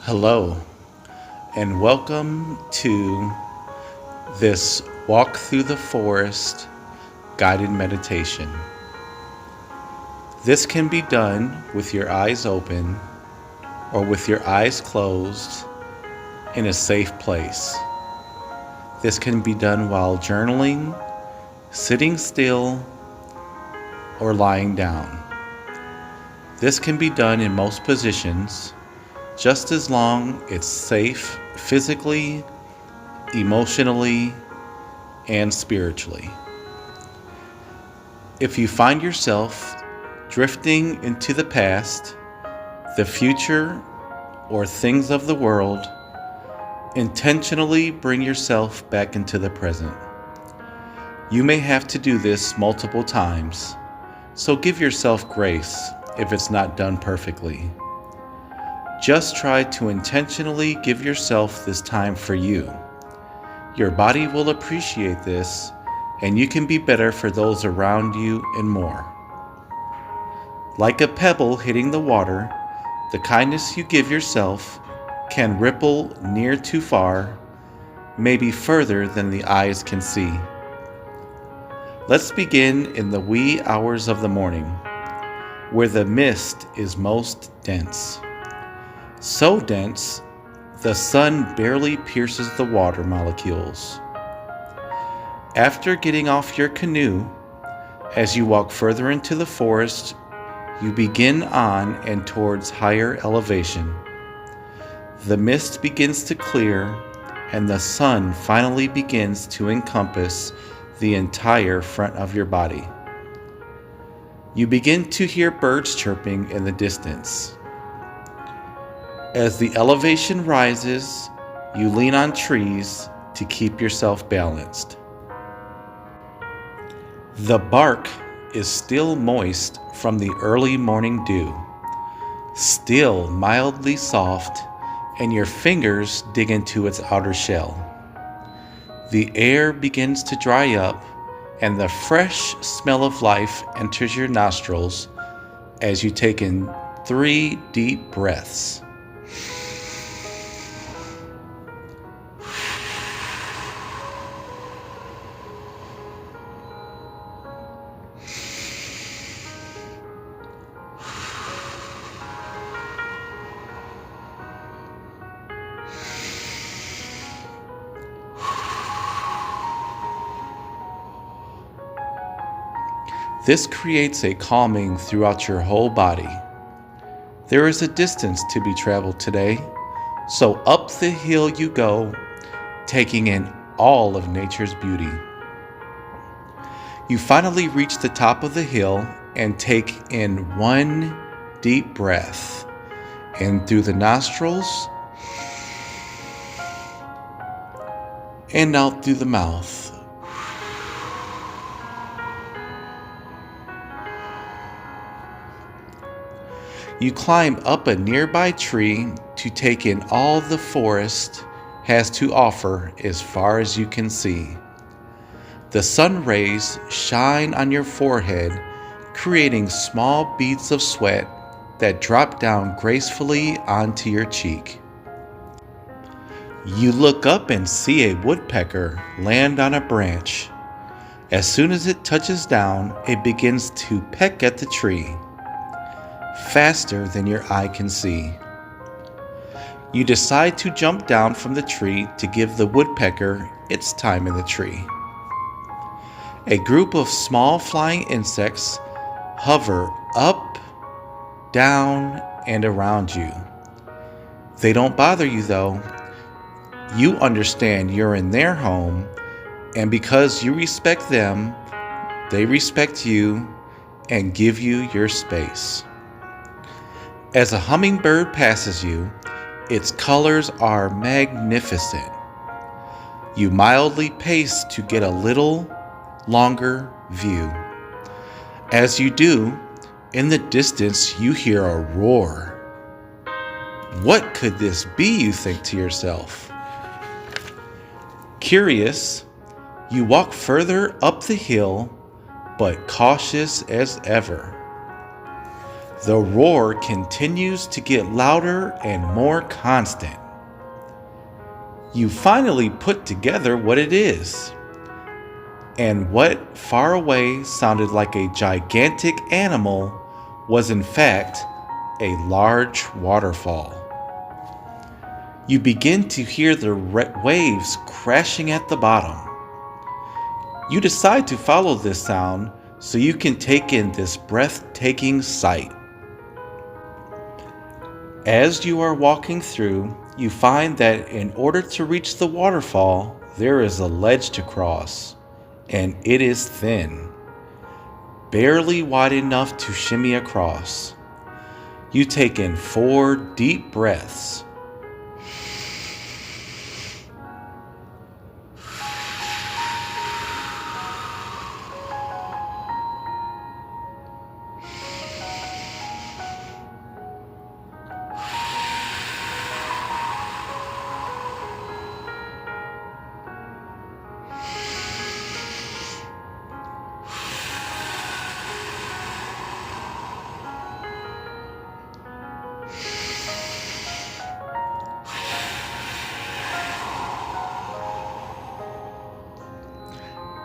Hello, and welcome to this walk through the forest guided meditation. This can be done with your eyes open or with your eyes closed in a safe place. This can be done while journaling, sitting still, or lying down. This can be done in most positions, just as long it's safe physically, emotionally, and spiritually. If you find yourself drifting into the past, the future, or things of the world, intentionally bring yourself back into the present. You may have to do this multiple times, so give yourself grace if it's not done perfectly. Just try to intentionally give yourself this time for you. Your body will appreciate this, and you can be better for those around you and more. Like a pebble hitting the water, the kindness you give yourself can ripple near too far, maybe further than the eyes can see. Let's begin in the wee hours of the morning, where the mist is most dense. So dense, the sun barely pierces the water molecules. After getting off your canoe, as you walk further into the forest, you begin on and towards higher elevation. The mist begins to clear, and the sun finally begins to encompass the entire front of your body. You begin to hear birds chirping in the distance. As the elevation rises, you lean on trees to keep yourself balanced. The bark is still moist from the early morning dew, still mildly soft, and your fingers dig into its outer shell. The air begins to dry up, and the fresh smell of life enters your nostrils as you take in 3 deep breaths. This creates a calming throughout your whole body. There is a distance to be traveled today, so up the hill you go, taking in all of nature's beauty. You finally reach the top of the hill and take in 1 deep breath, in through the nostrils and out through the mouth. You climb up a nearby tree to take in all the forest has to offer as far as you can see. The sun rays shine on your forehead, creating small beads of sweat that drop down gracefully onto your cheek. You look up and see a woodpecker land on a branch. As soon as it touches down, it begins to peck at the tree, faster than your eye can see. You decide to jump down from the tree to give the woodpecker its time in the tree. A group of small flying insects hover up, down, and around you. They don't bother you though. You understand you're in their home, and because you respect them, they respect you and give you your space. As a hummingbird passes you, its colors are magnificent. You mildly pace to get a little longer view. As you do, in the distance you hear a roar. What could this be, you think to yourself? Curious, you walk further up the hill, but cautious as ever. The roar continues to get louder and more constant. You finally put together what it is. And what far away sounded like a gigantic animal was in fact a large waterfall. You begin to hear the waves crashing at the bottom. You decide to follow this sound so you can take in this breathtaking sight. As you are walking through, you find that in order to reach the waterfall, there is a ledge to cross, and it is thin, barely wide enough to shimmy across. You take in 4 deep breaths.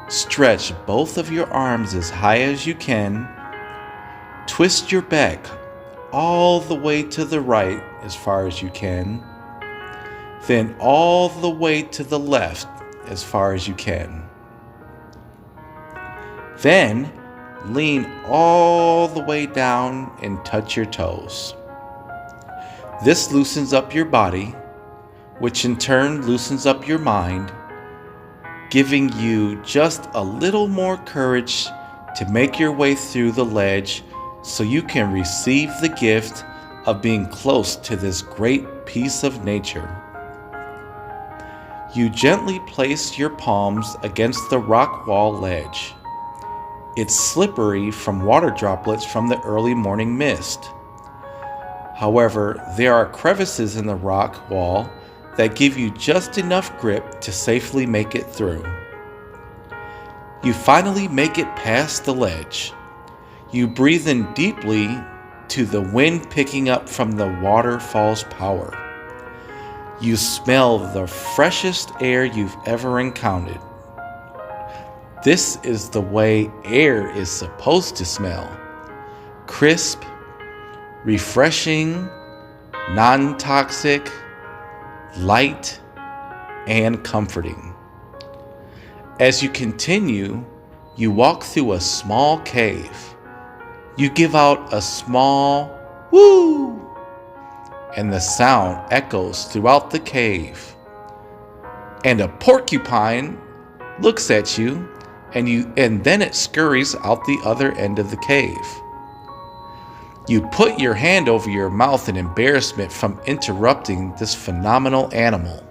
Stretch both of your arms as high as you can. Twist your back all the way to the right as far as you can. Then all the way to the left as far as you can. Then lean all the way down and touch your toes. This loosens up your body, which in turn loosens up your mind, giving you just a little more courage to make your way through the ledge so you can receive the gift of being close to this great piece of nature. You gently place your palms against the rock wall ledge. It's slippery from water droplets from the early morning mist. However, there are crevices in the rock wall that give you just enough grip to safely make it through. You finally make it past the ledge. You breathe in deeply to the wind picking up from the waterfall's power. You smell the freshest air you've ever encountered. This is the way air is supposed to smell. Crisp, refreshing, non-toxic, light, and comforting. As you continue, you walk through a small cave. You give out a small woo, and the sound echoes throughout the cave. And a porcupine looks at you, and then it scurries out the other end of the cave. You put your hand over your mouth in embarrassment from interrupting this phenomenal animal.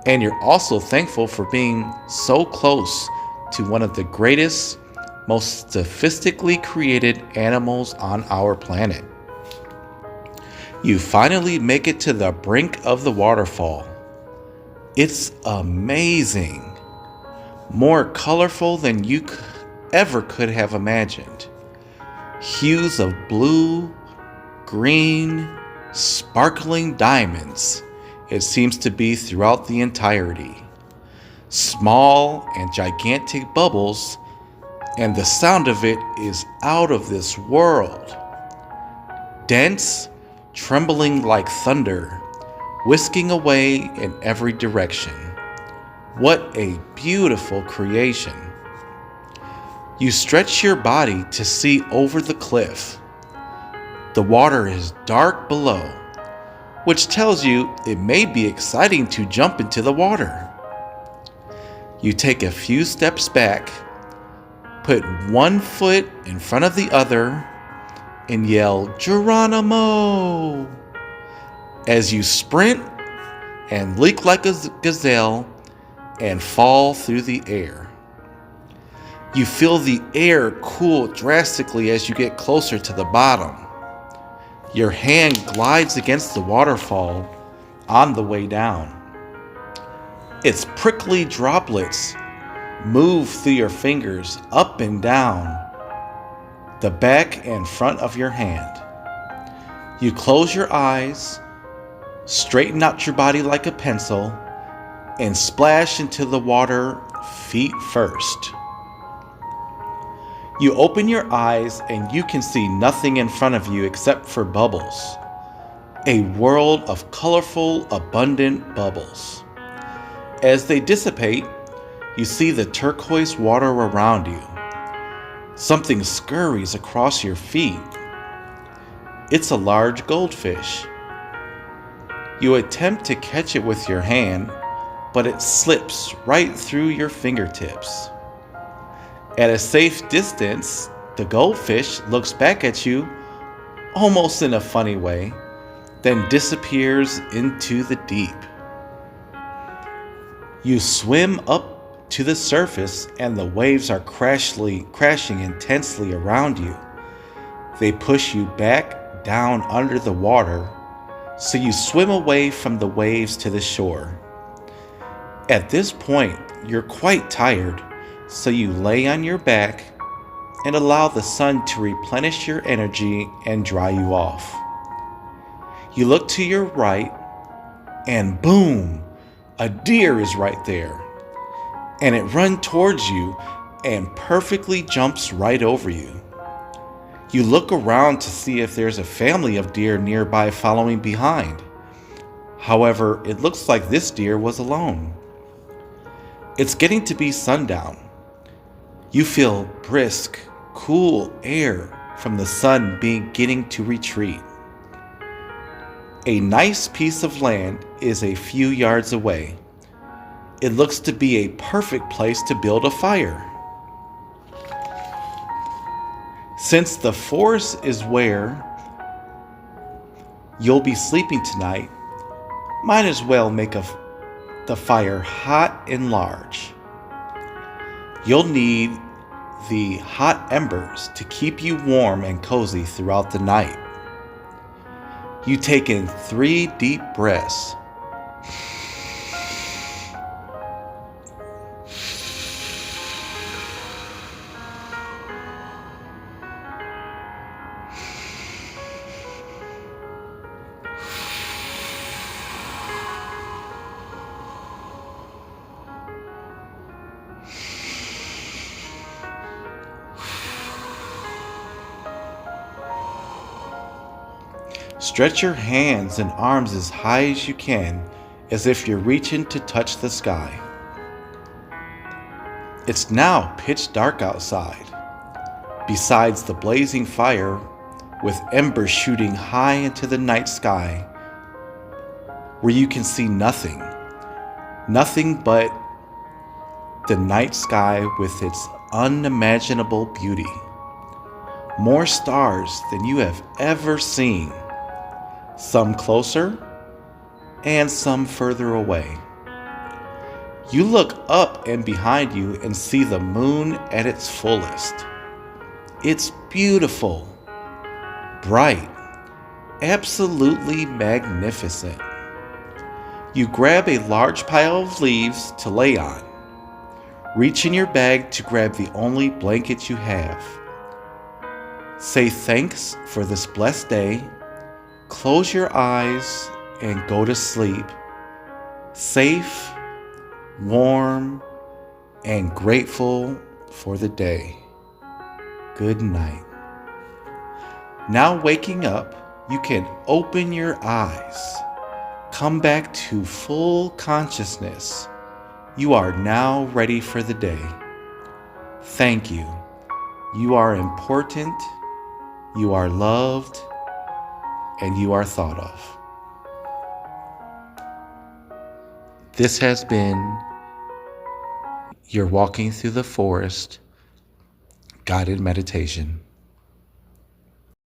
And you're also thankful for being so close to one of the greatest, most sophisticatedly created animals on our planet. You finally make it to the brink of the waterfall. It's amazing. More colorful than you ever could have imagined. Hues of blue, green, sparkling diamonds, it seems to be throughout the entirety. Small and gigantic bubbles, and the sound of it is out of this world. Dense, trembling like thunder, whisking away in every direction. What a beautiful creation. You stretch your body to see over the cliff. The water is dark below, which tells you it may be exciting to jump into the water. You take a few steps back, put one foot in front of the other, and yell, "Geronimo!" as you sprint and leap like a gazelle and fall through the air. You feel the air cool drastically as you get closer to the bottom. Your hand glides against the waterfall on the way down. Its prickly droplets move through your fingers up and down the back and front of your hand. You close your eyes, straighten out your body like a pencil, and splash into the water feet first. You open your eyes and you can see nothing in front of you except for bubbles. A world of colorful, abundant bubbles. As they dissipate, you see the turquoise water around you. Something scurries across your feet. It's a large goldfish. You attempt to catch it with your hand, but it slips right through your fingertips. At a safe distance, the goldfish looks back at you, almost in a funny way, then disappears into the deep. You swim up to the surface and the waves are crashing intensely around you. They push you back down under the water, so you swim away from the waves to the shore. At this point, you're quite tired, so you lay on your back and allow the sun to replenish your energy and dry you off. You look to your right, and boom, a deer is right there. And it runs towards you and perfectly jumps right over you. You look around to see if there's a family of deer nearby following behind. However, it looks like this deer was alone. It's getting to be sundown. You feel brisk, cool air from the sun beginning to retreat. A nice piece of land is a few yards away. It looks to be a perfect place to build a fire. Since the forest is where you'll be sleeping tonight, might as well make the fire hot and large. You'll need the hot embers to keep you warm and cozy throughout the night. You take in 3 deep breaths. Stretch your hands and arms as high as you can, as if you're reaching to touch the sky. It's now pitch dark outside. Besides the blazing fire, with embers shooting high into the night sky, where you can see nothing but the night sky with its unimaginable beauty. More stars than you have ever seen. Some closer and some further away. You look up and behind you and see the moon at its fullest. It's beautiful, bright, absolutely magnificent. You grab a large pile of leaves to lay on. Reach in your bag to grab the only blanket you have. Say thanks for this blessed day. Close your eyes and go to sleep, safe, warm, and grateful for the day. Good night. Now waking up, you can open your eyes. Come back to full consciousness. You are now ready for the day. Thank you. You are important. You are loved. And you are thought of. This has been your Walking Through the Forest guided meditation.